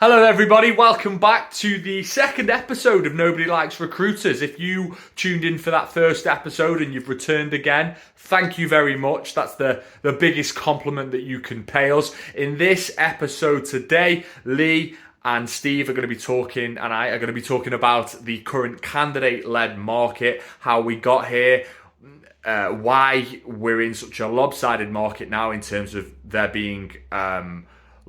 Hello everybody, welcome back to the second episode of Nobody Likes Recruiters. If you tuned in for that first episode and you've returned again, thank you very much. That's the biggest compliment that you can pay us. In this episode today, Lee and Steve are going to be talking, and I are going to be talking about the current candidate-led market, how we got here, why we're in such a lopsided market now in terms of there being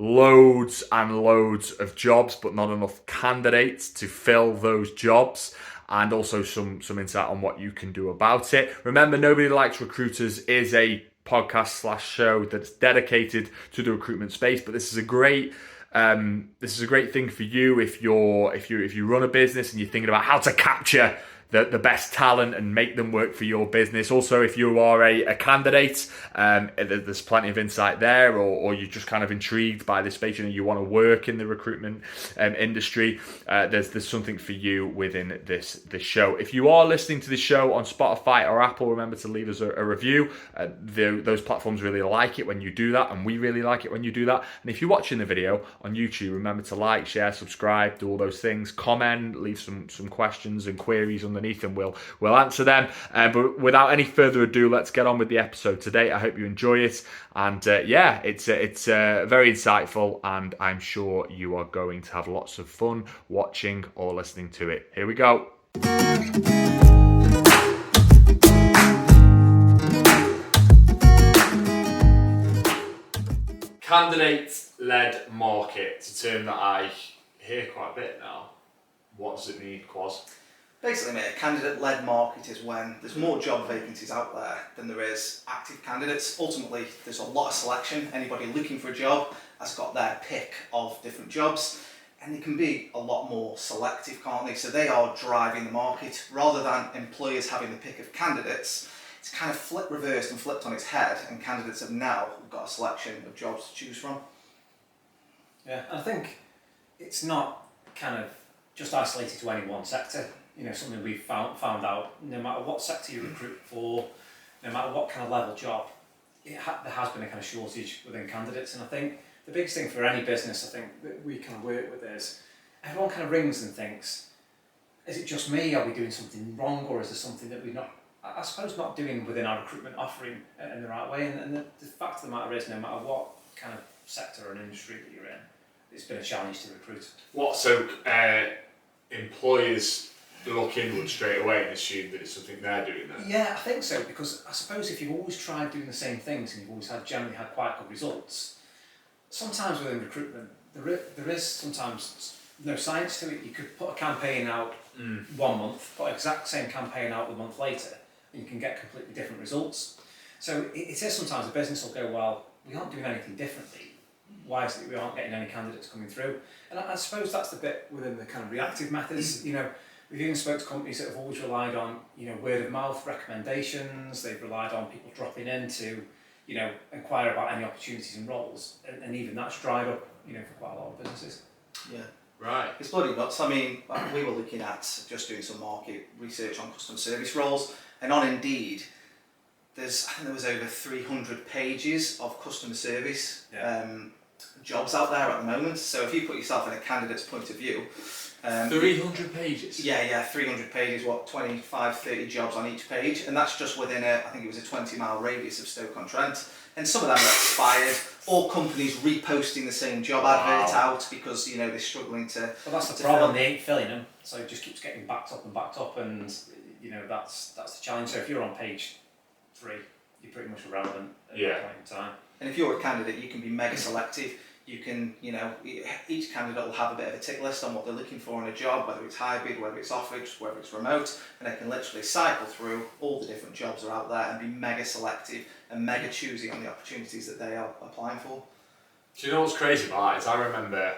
loads and loads of jobs, but not enough candidates to fill those jobs, and also some insight on what you can do about it. Remember, Nobody Likes Recruiters is a podcast / show that's dedicated to the recruitment space, but this is a great thing for you if you run a business and you're thinking about how to capture the best talent and make them work for your business. Also, if you are a candidate, there's plenty of insight there, or you're just kind of intrigued by this space and you want to work in the recruitment industry, there's something for you within this show. If you are listening to this show on Spotify or Apple, remember to leave us a review. Those platforms really like it when you do that, and we really like it when you do that. And if you're watching the video on YouTube, remember to like, share, subscribe, do all those things, comment, leave some questions and queries underneath, and we'll answer them. But without any further ado, let's get on with the episode today. I hope you enjoy it, and it's very insightful, and I'm sure you are going to have lots of fun watching or listening to it. Here we go. Candidate-led market. It's a term that I hear quite a bit now. What does it mean, Quaz? Basically, mate, a candidate-led market is when there's more job vacancies out there than there is active candidates. Ultimately, there's a lot of selection. Anybody looking for a job has got their pick of different jobs, and they can be a lot more selective, can't they? So they are driving the market. Rather than employers having the pick of candidates, it's kind of reversed and flipped on its head, and candidates have now got a selection of jobs to choose from. Yeah, I think it's not kind of just isolated to any one sector. You know, something we've found out, no matter what sector you recruit for, no matter what kind of level job, there has been a kind of shortage within candidates. And I think the biggest thing for any business, I think, that we kind of work with is everyone kind of rings and thinks, is it just me? Are we doing something wrong? Or is there something that we're not, I suppose, not doing within our recruitment offering in the right way? And the fact of the matter is, no matter what kind of sector or industry that you're in, it's been a challenge to recruit. Employers look inward straight away and assume that it's something they're doing then? Yeah, I think so, because I suppose if you've always tried doing the same things and you've always generally had quite good results, sometimes within recruitment there is sometimes no science to it. You could put a campaign out 1 month, put the exact same campaign out a month later, and you can get completely different results. So it is sometimes a business will go, well, we aren't doing anything differently. Why is it we aren't getting any candidates coming through? And I suppose that's the bit within the kind of reactive methods. You know, we've even spoke to companies that have always relied on, word of mouth recommendations. They've relied on people dropping in to, inquire about any opportunities and roles, and even that's dried up, for quite a lot of businesses. Yeah. Right. It's bloody nuts. I mean, we were looking at just doing some market research on customer service roles, and on Indeed, I think there was over 300 pages of customer service jobs out there at the moment. So if you put yourself in a candidate's point of view, 300 pages? Yeah, 300 pages, 25, 30 jobs on each page, and that's just within I think it was a 20-mile radius of Stoke-on-Trent, and some of them are expired, or companies reposting the same job advert out because, they're struggling to... Well, that's the problem, they ain't filling them, so it just keeps getting backed up, and, that's the challenge. So if you're on page 3, you're pretty much irrelevant at that point in time. And if you're a candidate, you can be mega selective. You can, each candidate will have a bit of a tick list on what they're looking for in a job, whether it's hybrid, whether it's office, whether it's remote, and they can literally cycle through all the different jobs that are out there and be mega selective and mega choosy on the opportunities that they are applying for. Do you know what's crazy about that is I remember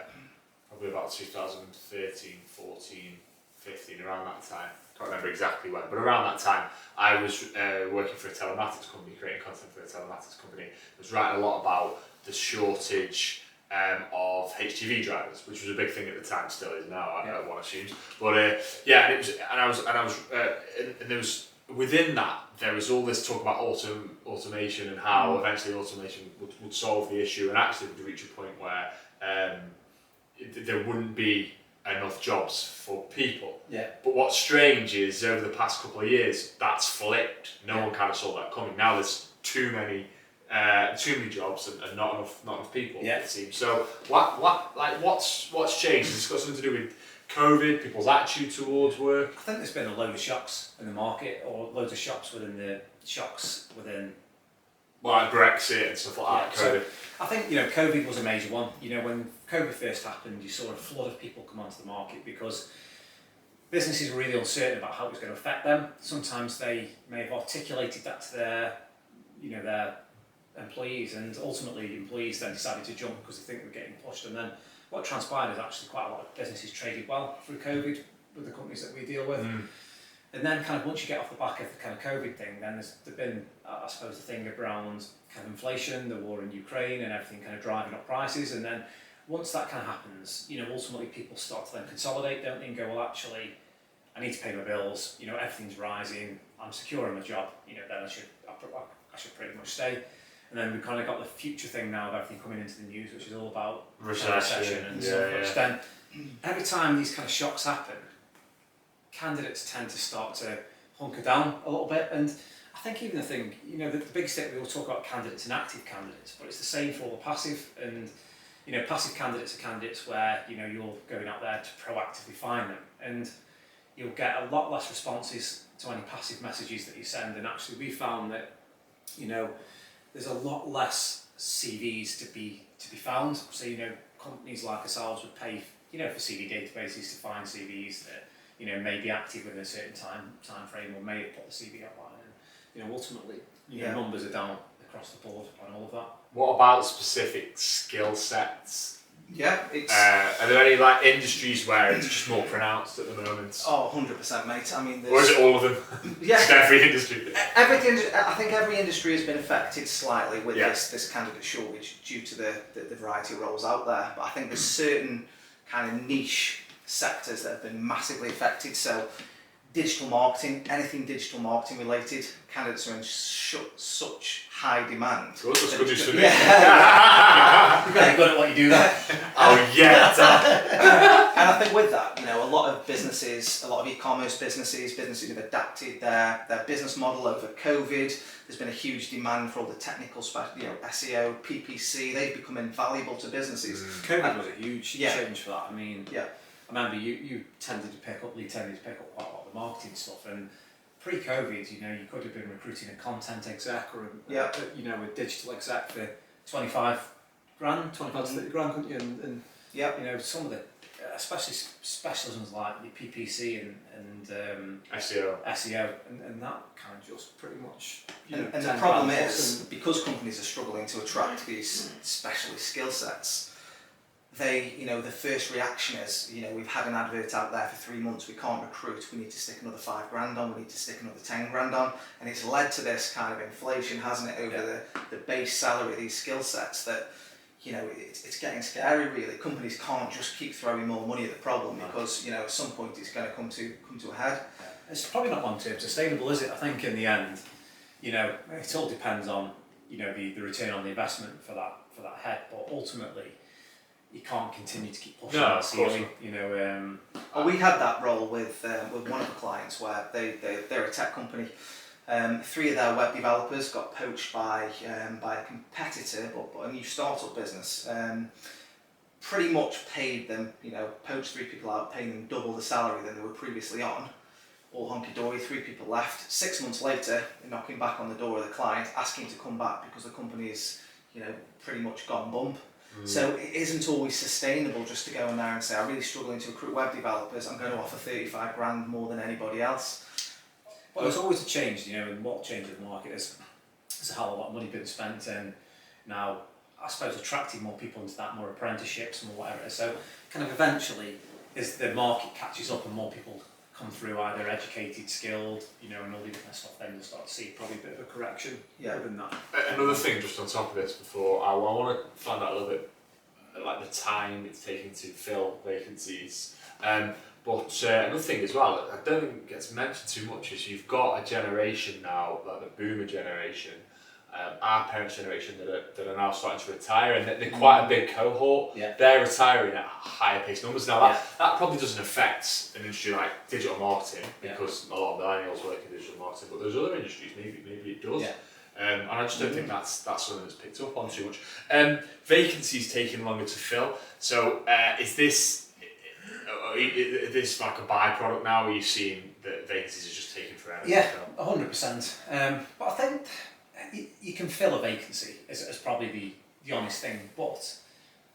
probably about 2013, 14, 15, around that time. I can't remember exactly when, but around that time I was working for a telematics company, creating content for a telematics company. I was writing a lot about the shortage of HGV drivers, which was a big thing at the time, still is now. One assumes, but and there was within that there was all this talk about automation and how eventually automation would solve the issue, and actually would reach a point where there wouldn't be enough jobs for people. Yeah. But what's strange is over the past couple of years, that's flipped. No one kind of saw that coming. Now there's too many jobs and not enough people. Yeah. It seems. So what's changed? Has this got something to do with COVID, people's attitude towards work? I think there's been a load of shocks in the market, or loads of shocks within. Well, like Brexit and stuff like that. COVID. So I think COVID was a major one. When COVID first happened, you saw a flood of people come onto the market because businesses were really uncertain about how it was going to affect them. Sometimes they may have articulated that to their employees, and ultimately employees then decided to jump because they think they're getting pushed. And then what transpired is actually quite a lot of businesses traded well through COVID with the companies that we deal with. And then kind of once you get off the back of the kind of COVID thing, then there's been, I suppose, the thing around kind of inflation, the war in Ukraine and everything kind of driving up prices. And then once that kind of happens, ultimately people start to then consolidate, don't they, and go, well, actually, I need to pay my bills, everything's rising, I'm secure in my job, then I should pretty much stay. And then we've kind of got the future thing now of everything coming into the news, which is all about recession and stuff. Which then, every time these kind of shocks happen, candidates tend to start to hunker down a little bit. And I think even the thing, the big stick, we all talk about candidates and active candidates, but it's the same for all the passive. And passive candidates are candidates where you're going out there to proactively find them, and you'll get a lot less responses to any passive messages that you send. And actually, we found that there's a lot less CVs to be found. So companies like ourselves would pay for CV databases to find CVs that may be active within a certain time frame, or may have put the CV online. And ultimately, numbers are down across the board on all of that. What about specific skill sets? Yeah, it's... Are there any industries where it's just more pronounced at the moment? Oh, 100%, mate. I mean, or is it all of them? Yeah. Just every industry? I think every industry has been affected slightly with Yeah. this candidate shortage due to the variety of roles out there. But I think there's certain kind of niche sectors that have been massively affected. So digital marketing, anything digital marketing related, candidates are in such high demand. Good, that's good news for me. You're very good at what you do there. Oh yeah. And I think with that, a lot of businesses, a lot of e-commerce businesses have adapted their business model over COVID. There's been a huge demand for all the technical SEO, PPC. They've become invaluable to businesses. COVID was a huge change for that. I mean, yeah. I remember you tended to pick up quite a lot of the marketing stuff, and pre-COVID, you could have been recruiting a content exec or a digital exec for 25 to 30 grand, couldn't you? And some of the, especially specialisms like the PPC and SEO, and that kind of just pretty much. And the problem is, because companies are struggling to attract these specialist skill sets, the first reaction is, we've had an advert out there for 3 months, we can't recruit, we need to stick another 5 grand on, we need to stick another 10 grand on, and it's led to this kind of inflation, hasn't it, over the base salary of these skill sets that, it's getting scary really. Companies can't just keep throwing more money at the problem because, at some point it's going to come to a head. It's probably not long-term sustainable, is it? I think in the end, it all depends on, the return on the investment for that head, but ultimately, you can't continue to keep pushing that ceiling. We had that role with one of the clients where they're a tech company. 3 of their web developers got poached by a competitor, but a new startup business. Pretty much paid them, poached 3 people out, paying them double the salary than they were previously on. All hunky-dory, 3 people left. 6 months later, they're knocking back on the door of the client, asking to come back because the company is, pretty much gone bump. So it isn't always sustainable just to go in there and say, I'm really struggling to recruit web developers, I'm going to offer 35 grand more than anybody else. Well, there's always a change, and what changes the market is there's a hell of a lot of money being spent, and now I suppose attracting more people into that, more apprenticeships, more whatever it is. So kind of eventually, as the market catches up and more people come through, either educated, skilled, and all the different stuff, then you'll start to see probably a bit of a correction within that. Another thing just on top of this before, I want to find out a little bit like the time it's taking to fill vacancies. But another thing as well, I don't think it gets mentioned too much, is you've got a generation now, like the boomer generation, our parents' generation that are now starting to retire, and they're quite a big cohort. Yeah. They're retiring at higher pace numbers now. That probably doesn't affect an industry like digital marketing, because a lot of millennials work in digital marketing, but there's other industries maybe it does. Yeah. And I just don't think that's something that's picked up on too much. Vacancies taking longer to fill. So is this like a byproduct now? Are you seeing that vacancies are just taking forever? Yeah, 100%. But I think you can fill a vacancy as probably the honest thing, but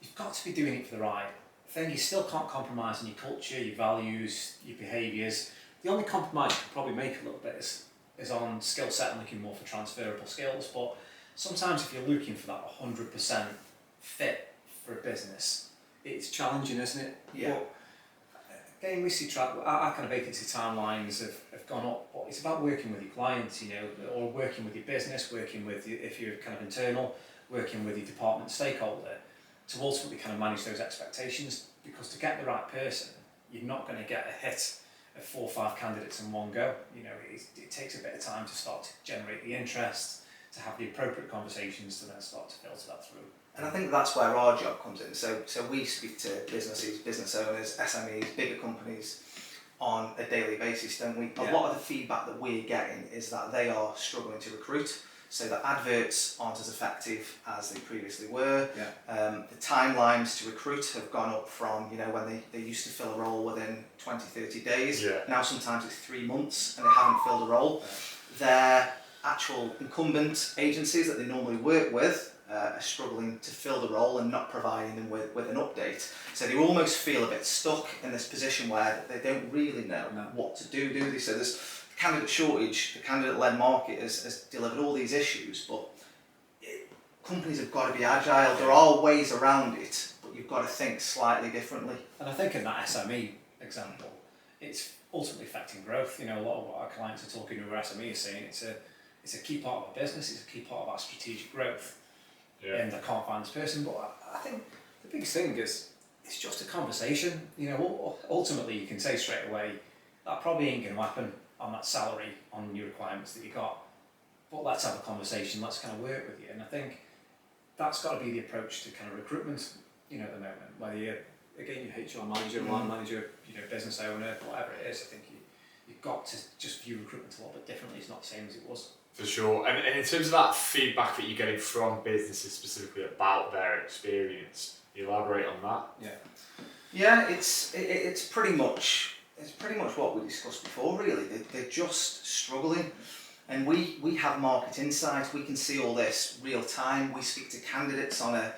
you've got to be doing it for the right thing. You still can't compromise on your culture, your values, your behaviours. The only compromise you can probably make a little bit is on skill set and looking more for transferable skills. But sometimes if you're looking for that 100% fit for a business, it's challenging, isn't it? Yeah. But again, we see our kind of vacancy timelines have gone up, but it's about working with your clients, or working with your business, working with if you're kind of internal, working with your department stakeholder to ultimately kind of manage those expectations, because to get the right person, you're not going to get a hit of 4 or 5 candidates in one go. It takes a bit of time to start to generate the interest, to have the appropriate conversations, to then start to filter that through. And I think that's where our job comes in. So we speak to businesses, business owners, SMEs, bigger companies on a daily basis, don't we? A lot of the feedback that we're getting is that they are struggling to recruit, so that adverts aren't as effective as they previously were. The timelines to recruit have gone up from, when they used to fill a role within 20, 30 days. Now sometimes it's 3 months and they haven't filled a role. Their actual incumbent agencies that they normally work with are struggling to fill the role and not providing them with an update. So they almost feel a bit stuck in this position where they don't really know what to do they? So there's the candidate shortage, the candidate-led market has delivered all these issues, but companies have got to be agile. There are ways around it, but you've got to think slightly differently. And I think in that SME example, it's ultimately affecting growth. A lot of what our clients are talking to our SME is saying it's a key part of our business, it's a key part of our strategic growth. And I can't find this person, but I think the biggest thing is it's just a conversation. Ultimately you can say straight away that probably ain't going to happen on that salary, on your requirements that you got, but let's have a conversation, let's kind of work with you. And I think that's got to be the approach to kind of recruitment, at the moment, whether you're HR manager, line manager, business owner, whatever it is. I think you've got to just view recruitment a little bit differently. It's not the same as it was. For sure. And in terms of that feedback that you're getting from businesses specifically about their experience, elaborate on that. Yeah, it's pretty much what we discussed before. Really, they're just struggling, and we have market insights. We can see all this real time. We speak to candidates on a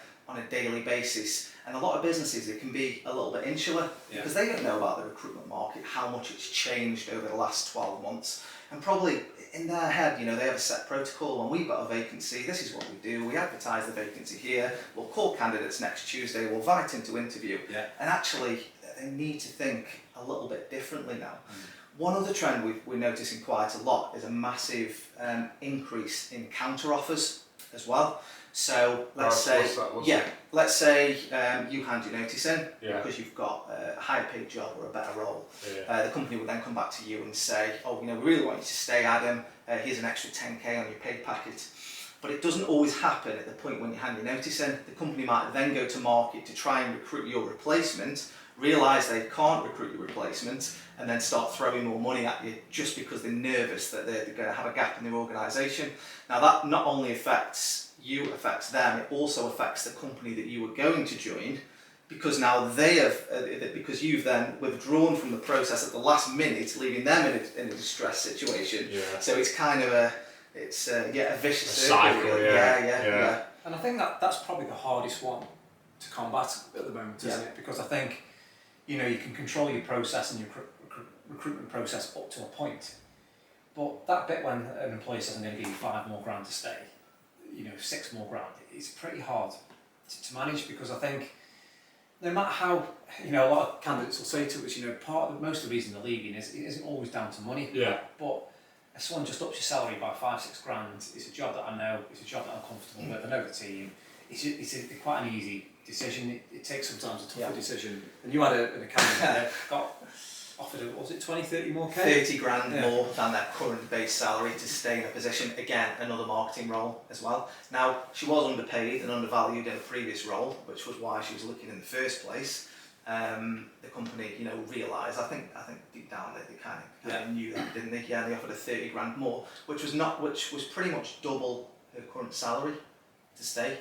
daily basis, and a lot of businesses, it can be a little bit insular because they don't know about the recruitment market, how much it's changed over the last 12 months, and probably in their head, they have a set protocol. When we've got a vacancy, this is what we do. We advertise the vacancy here. We'll call candidates next Tuesday. We'll invite them to interview. And actually, they need to think a little bit differently now. One other trend we're noticing quite a lot is a massive increase in counter offers as well. So let's say you hand your notice in because you've got a higher paid job or a better role. The company would then come back to you and say, we really want you to stay, Adam. Here's an extra 10k on your pay packet. But it doesn't always happen at the point when you hand your notice in. The company might then go to market to try and recruit your replacement, realise they can't recruit your replacement, and then start throwing more money at you just because they're nervous that they're going to have a gap in their organisation. Now that not only affects you, affects them, it also affects the company that you were going to join, because now because you've then withdrawn from the process at the last minute, leaving them in a distressed situation. So it's kind of a vicious cycle. And I think that's probably the hardest one to combat at the moment, isn't it? Because I think you can control your process and your recruitment process up to a point, but that bit when an employer says I'm going to give you $5 more grand to stay, $6 more grand, it's pretty hard to manage, because I think no matter how, a lot of candidates will say to us, most of the reason they're leaving it isn't always down to money. But if someone just ups your salary by $5-6 grand, it's a job that I know, it's a job that I'm comfortable with, I know the team, it's quite an easy decision. It takes sometimes a tougher decision. And you had a candidate that got offered, was it 20, 30 more K? 30 grand more than their current base salary to stay in a position. Again, another marketing role as well. Now, she was underpaid and undervalued in a previous role, which was why she was looking in the first place. The company, realised. I think deep down they kind of knew that, didn't they? Yeah, they offered her 30 grand more, which was pretty much double her current salary to stay.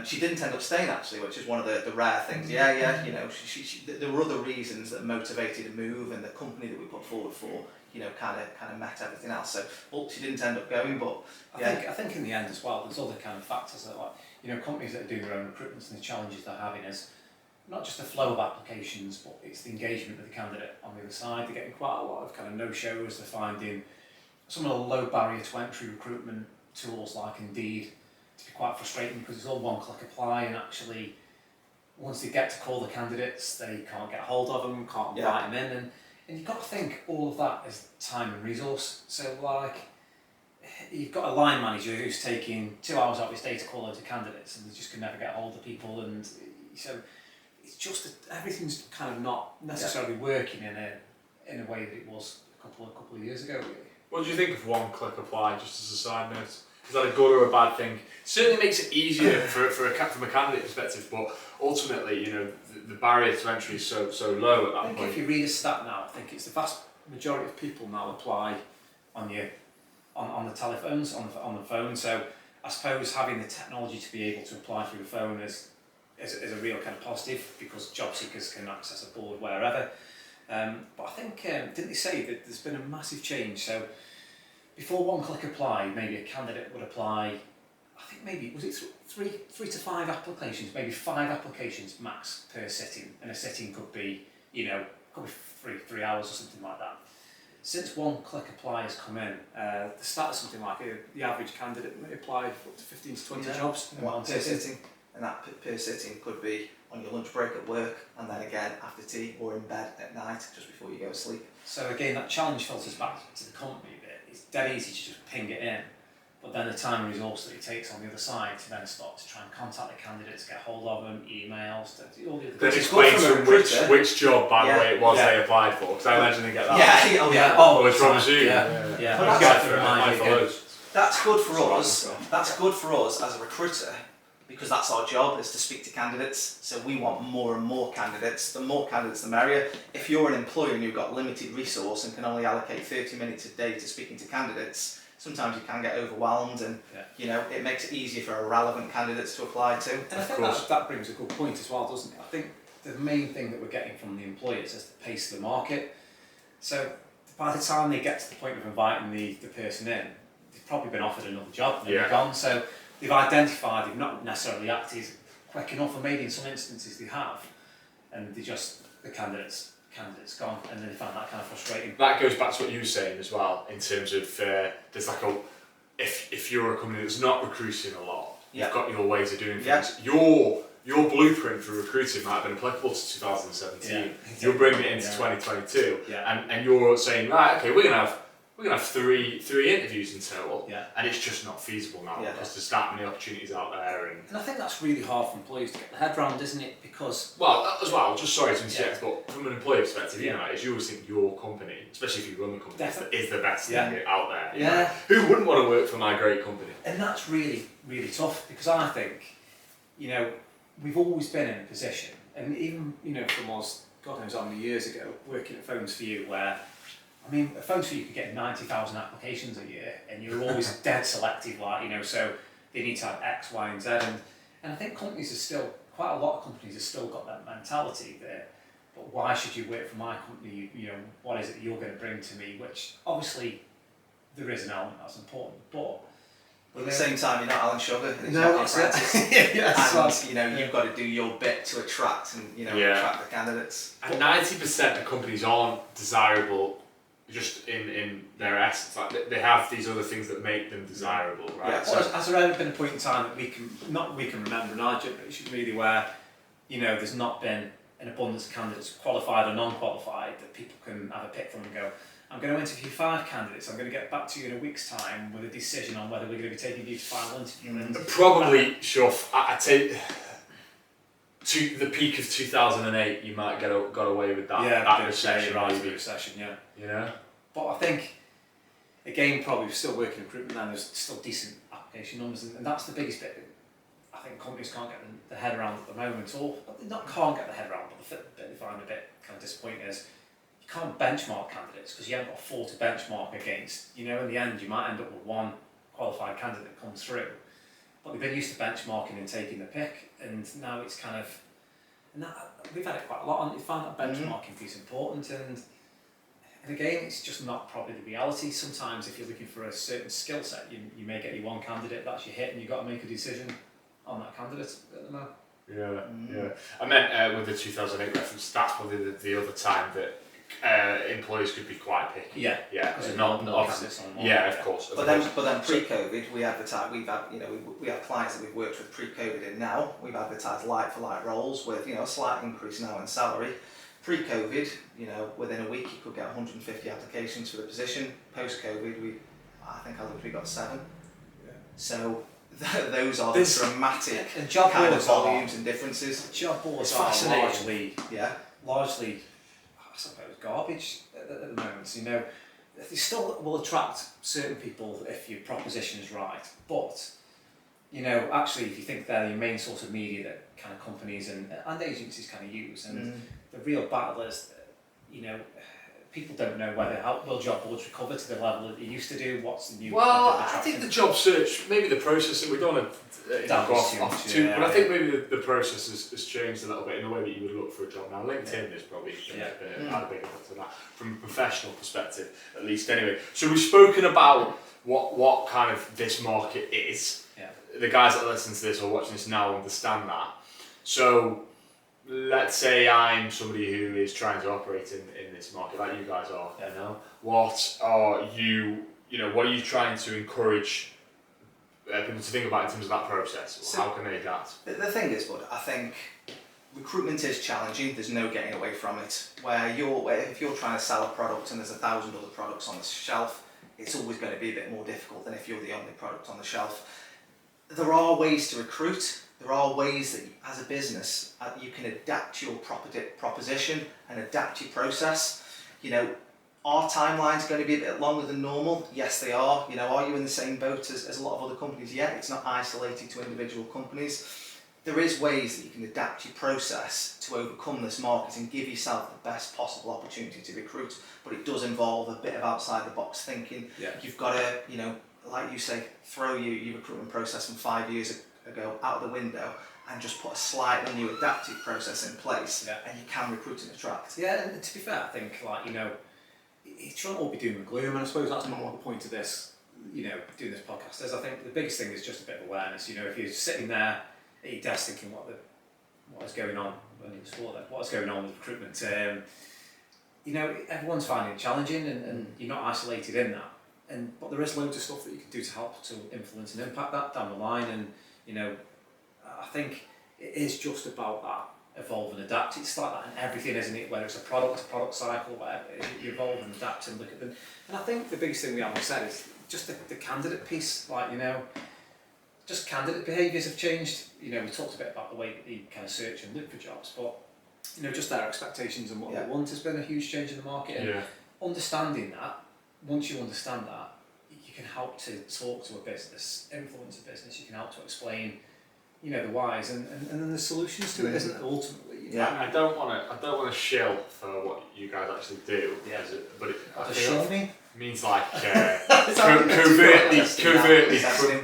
She didn't end up staying actually, which is one of the rare things. There were other reasons that motivated a move, and the company that we put forward for, kind of met everything else. So, well, she didn't end up going, but I think in the end as well, there's other kind of factors that, like, companies that are doing their own recruitments and the challenges they're having is not just the flow of applications, but it's the engagement with the candidate on the other side. They're getting quite a lot of kind of no-shows. They're finding some of the low barrier to entry recruitment tools like Indeed to be quite frustrating because it's all one-click apply, and actually once they get to call the candidates, they can't get hold of them, can't invite them in, and you've got to think all of that is time and resource. So like, you've got a line manager who's taking 2 hours out of his day to call loads of candidates, and they just can never get hold of people, and so it's just that everything's kind of not necessarily working in a way that it was a couple of years ago, really. What do you think of one-click apply, just as a side note? Is that a good or a bad thing? It certainly makes it easier from a candidate perspective, but ultimately, the barrier to entry is so low at that point. I think if you read a stat now, I think it's the vast majority of people now apply on the telephones, on the phone. So I suppose having the technology to be able to apply through the phone is a real kind of positive, because job seekers can access a board wherever. But I think, didn't they say that there's been a massive change? So before one-click apply, maybe a candidate would apply, I think maybe, was it three to five applications, maybe 5 applications max per sitting, and a sitting could be, could be 3 hours or something like that. Since one-click apply has come in, the stat is something like the average candidate may apply for up to 15 to 20 jobs in one per sitting. sitting. And that per sitting could be on your lunch break at work, and then again after tea, or in bed at night just before you go to sleep. So again, that challenge filters back to the company bit. It's dead easy to just ping it in, but then the time and resource that it takes on the other side to then start to try and contact the candidates, get hold of them, emails, all the other Then things. explain to them which job, by the way, it was they applied for, because I imagine they get that. Which one was you? Yeah. But That's good for us. That's good for us as a recruiter, because that's our job, is to speak to candidates. So we want more and more candidates. The more candidates, the merrier. If you're an employer and you've got limited resource and can only allocate 30 minutes a day to speaking to candidates, sometimes you can get overwhelmed, and it makes it easier for irrelevant candidates to apply to. And I think that brings a good point as well, doesn't it? I think the main thing that we're getting from the employers is the pace of the market. So by the time they get to the point of inviting the person in, they've probably been offered another job and they're gone. So they've identified, they've not necessarily acted quick enough, or maybe in some instances they have, and the candidate's gone, and then they find that kind of frustrating. That goes back to what you were saying as well, in terms of there's like if you're a company that's not recruiting a lot, you've got your ways of doing things. Your blueprint for recruiting might have been applicable to 2017. You're bringing it into 2022, and you're saying, right, okay, we're gonna have three interviews in total, and it's just not feasible now because there's that many opportunities out there. And I think that's really hard for employees to get their head around, isn't it? Because just sorry to interject, but from an employee perspective, you always think your company, especially if you run the company, is the best thing out there. Who wouldn't want to work for my great company? And that's really, really tough, because I think, we've always been in a position, and even, from us, God knows how many years ago, working at Phones For You, where at Phones For You could get 90,000 applications a year, and you're always dead selective, so they need to have X, Y, and Z. And I think quite a lot of companies have still got that mentality that, but why should you work for my company? What is it that you're going to bring to me? Which obviously there is an element that's important, but at the same time, you're not Alan Sugar, and no, not apprentice. and you've got to do your bit to attract attract the candidates. And 90% of companies aren't desirable just in their essence. Like they have these other things that make them desirable, right? Yeah. So has there ever been a point in time that we can remember in our generation really where there's not been an abundance of candidates, qualified or non-qualified, that people can have a pick from and go, I'm going to interview 5 candidates, I'm going to get back to you in a week's time with a decision on whether we're going to be taking you to final interview. Probably, Shuff, I take to the peak of 2008, you might got away with that. Yeah, that the recession, rise of maybe. the recession, yeah. You know. But I think, again, probably still working in recruitment now, there's still decent application numbers, and that's the biggest bit that I think companies can't get the head around at the moment, or they not can't get the head around, but the bit they find a bit kind of disappointing is you can't benchmark candidates because you haven't got a four to benchmark against. You know, in the end, you might end up with one qualified candidate that comes through, but they've been used to benchmarking and taking the pick, and now it's kind of, and that, we've had it quite a lot, and you find that benchmarking piece important, and again, it's just not probably the reality. Sometimes if you're looking for a certain skill set, you may get your one candidate, that's your hit, and you've got to make a decision on that candidate at the moment. Yeah. I meant with the 2008 reference, that's probably the other time that employers could be quite picky. Yeah. Because not candidates on one. of course. But then pre-COVID, we advertise. We've had, we have clients that we've worked with pre-COVID, and now we've advertised like-for-like roles with, a slight increase now in salary. Pre-COVID, within a week you could get 150 applications for the position. Post-COVID, I think we got 7. Yeah. So those are the dramatic and job kind of boards volumes and differences. Job boards It's are fascinating. largely, I suppose, garbage at the moment. They still will attract certain people if your proposition is right, but actually, if you think they're your main source of media that kind of companies and agencies kind of use, and the real battle is, people don't know how will job boards recover to the level that they used to do. What's the new? Well, I think the job search, maybe the process that we don't want to go off too, but I think maybe the process has changed a little bit in the way that you would look for a job now. LinkedIn is probably had a big impact on that from a professional perspective, at least. Anyway, so we've spoken about what kind of this market is. Yeah. The guys that listen to this or watching this now understand that. So let's say I'm somebody who is trying to operate in this market like you guys are. What are what are you trying to encourage people to think about in terms of that process? So, how can they adapt? The thing is, bud, I think recruitment is challenging. There's no getting away from it. If you're trying to sell a product and there's 1,000 other products on the shelf, it's always going to be a bit more difficult than if you're the only product on the shelf. There are ways to recruit. There are ways that, as a business, you can adapt your proposition and adapt your process. Our timeline's going to be a bit longer than normal. Yes, they are. Are you in the same boat as a lot of other companies? Yeah, it's not isolated to individual companies. There is ways that you can adapt your process to overcome this market and give yourself the best possible opportunity to recruit. But it does involve a bit of outside the box thinking. Yeah. You've got to, like you say, throw your recruitment process from 5 years ago out of the window and just put a slightly new adaptive process in place, and you can recruit and attract. Yeah, and to be fair, I think it shouldn't all be doom and gloom, and I suppose that's not what the point of this, doing this podcast is. I think the biggest thing is just a bit of awareness. If you're sitting there at your desk thinking what is going on, what is going on with recruitment, everyone's finding it challenging, and you're not isolated in that. But there is loads of stuff that you can do to help to influence and impact that down the line, and I think it is just about that evolve and adapt. It's like that in everything, isn't it? Whether it's a product cycle, whatever, you evolve and adapt and look at them. And I think the biggest thing we haven't said is just the candidate piece. Just candidate behaviours have changed. We talked a bit about the way that they kind of search and look for jobs, but just their expectations and what they want has been a huge change in the market. And understanding that, once you understand that, you can help to talk to a business, influence a business. You can help to explain, the whys and then the solutions to it, isn't it? Ultimately, I don't want to shill for what you guys actually do. Yeah. But what does shill mean? Means like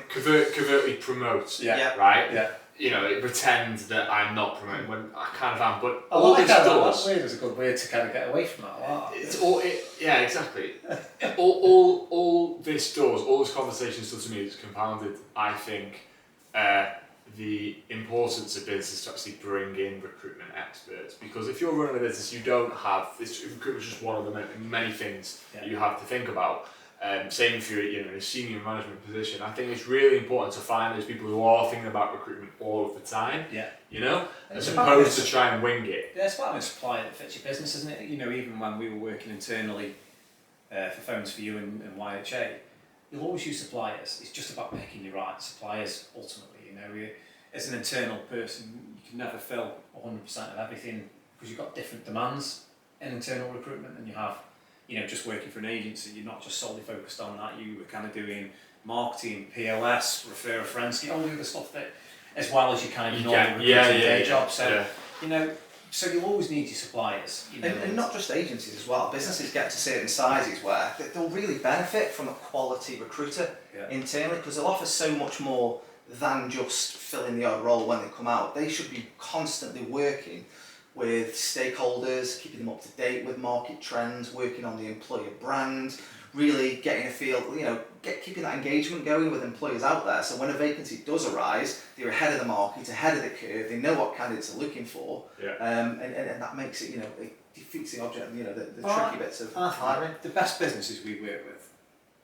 covertly promote. Yeah. Right. Yeah. It pretends that I'm not promoting when I kind of am. But all this does. That's weird. It's a good way to kind of get away from that. Exactly. all this does, all this conversation does to me is compounded, I think, the importance of business to actually bring in recruitment experts. Because if you're running a business, you don't have this. Recruitment is just one of the many things that you have to think about. Same if you're in a senior management position. I think it's really important to find those people who are thinking about recruitment all of the time. As opposed to try and wing it. Yeah, it's part of a supplier that fits your business, isn't it? Even when we were working internally for Phones for You and YHA, you'll always use suppliers. It's just about picking your right suppliers ultimately. as an internal person, you can never fill 100% of everything because you've got different demands in internal recruitment than you have, just working for an agency. You're not just solely focused on that. You were kind of doing marketing, POS, refer a friend scheme, all the other stuff that, as well as you kind of normal recruiting day job. So, so you'll always need your suppliers. And not just agencies as well. Businesses get to certain sizes where they'll really benefit from a quality recruiter internally, because they'll offer so much more than just filling the odd role when they come out. They should be constantly working with stakeholders, keeping them up to date with market trends, working on the employer brand, really getting a feel, keeping that engagement going with employers out there. So when a vacancy does arise, they're ahead of the market, ahead of the curve, they know what candidates are looking for, and that makes it, it defeats the object, the tricky bits of hiring. The best businesses we work with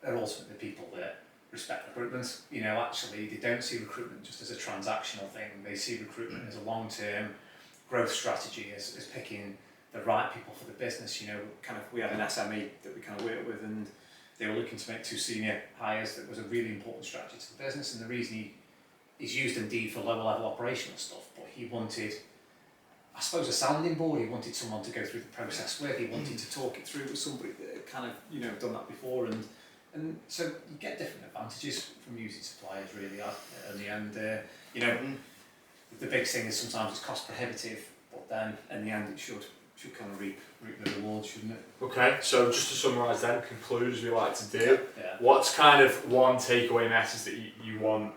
are ultimately people that respect recruitment. Actually, they don't see recruitment just as a transactional thing. They see recruitment as a long-term growth strategy, as picking the right people for the business. We had an SME that we kind of worked with, and they were looking to make 2 senior hires. That was a really important strategy to the business, and the reason he's used Indeed for lower level operational stuff, but he wanted, I suppose, a sounding board. He wanted someone to go through the process with. He wanted to talk it through with somebody that had kind of, done that before, and so you get different advantages from using suppliers really in the end. The big thing is sometimes it's cost prohibitive, but then in the end it should kind of reap the rewards, shouldn't it? Okay, so just to summarise then, conclude as we like to do, what's kind of one takeaway message that you want,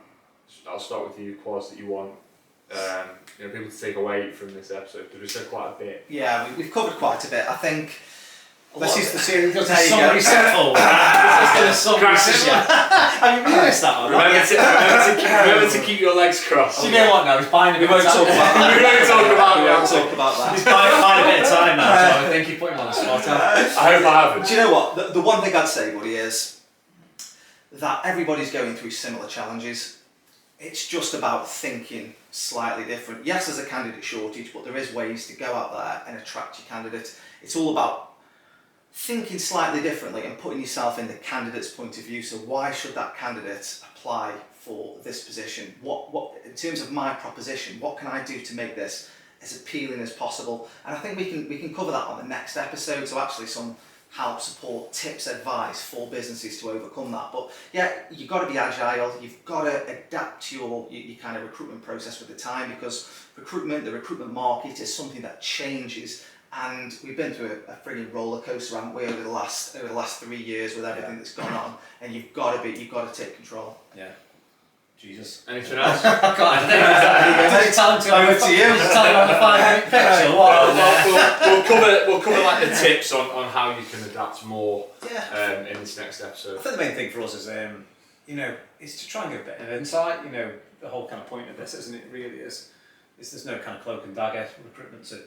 I'll start with you, Quaz, that you want people to take away from this episode, because we said quite a bit. Yeah, we've covered quite a bit. I think this is the series. There's a There you summary go. set forward. There's a summary set. Have you realised that? Remember to keep your legs crossed. Do you know what now? He's buying a bit We of won't time. talk about that. We won't talk about We that. won't talk about that. He's buying a bit of time now, so I think you put him on the spot. I hope I haven't. Do you know what? The one thing I'd say, buddy, is that everybody's going through similar challenges. It's just about thinking slightly different. Yes, there's a candidate shortage, but there is ways to go out there and attract your candidate. It's all about thinking slightly differently and putting yourself in the candidate's point of view. So why should that candidate apply for this position? What in terms of my proposition, what can I do to make this as appealing as possible? And I think we can cover that on the next episode. So actually some help, support, tips, advice for businesses to overcome that. But yeah, you've got to be agile. You've got to adapt your kind of recruitment process with the time, because the recruitment market is something that changes. And we've been through a frigging roller coaster, haven't we, over the last 3 years with everything that's gone on. And you've got to take control. Yeah. Jesus. Anything else? God, I think tell him to Over to you. Tell him on the 5-minute picture. What? We'll cover like the tips on how you can adapt more in this next I episode. think the main thing for us is, is to try and get a bit of insight. The whole kind of point of this, isn't it? Really is there's no kind of cloak and dagger. Recruitment's a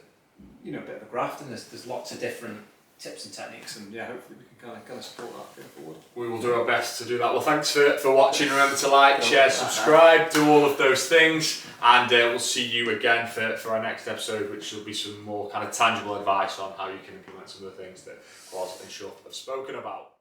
bit of a graft, and there's lots of different tips and techniques, and hopefully we can kind of support that going forward. We will do our best to do that. Well, thanks for watching. Remember to like, share, subscribe, do all of those things, and we'll see you again for our next episode, which will be some more kind of tangible advice on how you can implement some of the things that Quaz and Shuff have spoken about.